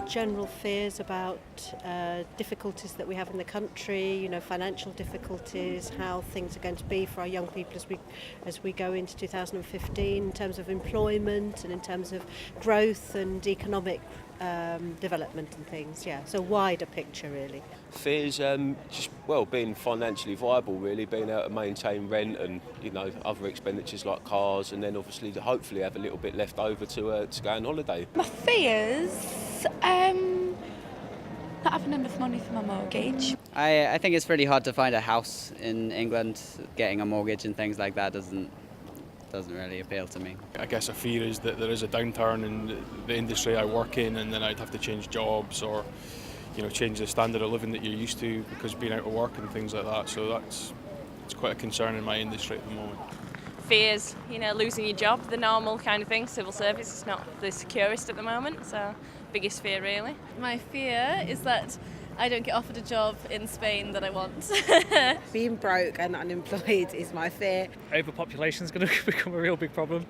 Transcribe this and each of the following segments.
general fears about difficulties that we have in the country, financial difficulties, how things are going to be for our young people as we go into 2015 in terms of employment and in terms of growth and economic development and things. Yeah, so wider picture really. Fears, being financially viable, really, being able to maintain rent and other expenditures like cars, and then obviously to hopefully have a little bit left over to go on holiday. My fears, not having enough money for my mortgage. I think it's pretty hard to find a house in England. Getting a mortgage and things like that doesn't really appeal to me. I guess a fear is that there is a downturn in the industry I work in, and then I'd have to change jobs or change the standard of living that you're used to because being out of work and things like that. So it's quite a concern in my industry at the moment. Fears, losing your job, the normal kind of thing. Civil service is not the securest at the moment, so biggest fear really. My fear is that I don't get offered a job in Spain that I want. Being broke and unemployed is my fear. Overpopulation is going to become a real big problem.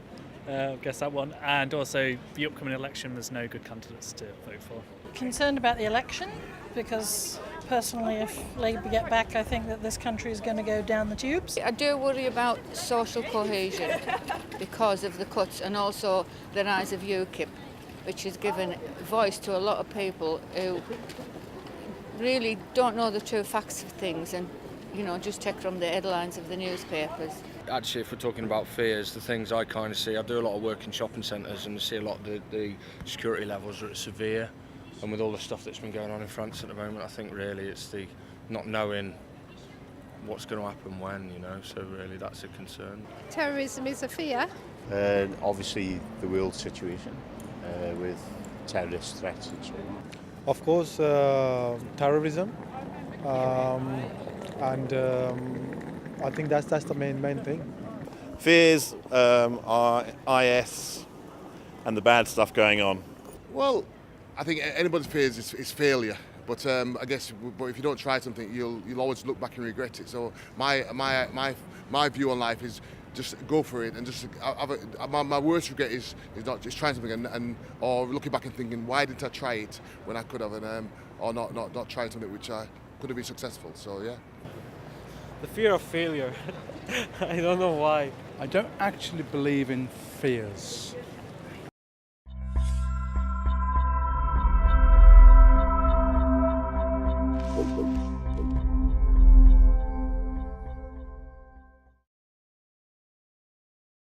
I guess that one. And also the upcoming election, there's no good candidates to vote for. Concerned about the election because personally if Labour get back I think that this country is going to go down the tubes. I do worry about social cohesion because of the cuts and also the rise of UKIP, which has given voice to a lot of people who really don't know the true facts of things and just take from the headlines of the newspapers. Actually, if we're talking about fears, the things I kind of see, I do a lot of work in shopping centres and I see a lot of the security levels are severe, and with all the stuff that's been going on in France at the moment, I think really it's the not knowing what's going to happen when, so really that's a concern. Terrorism is a fear. Obviously the world situation with terrorist threats and so on. Of course, terrorism, and I think that's the main thing. Fears are IS and the bad stuff going on. Well, I think anybody's fears is failure. But I guess, if you don't try something, you'll always look back and regret it. So my view on life is just go for it and just my worst regret is not just trying something or looking back and thinking why didn't I try it when I could have or not trying something which I could have been successful. So yeah. The fear of failure. I don't know why. I don't actually believe in fears.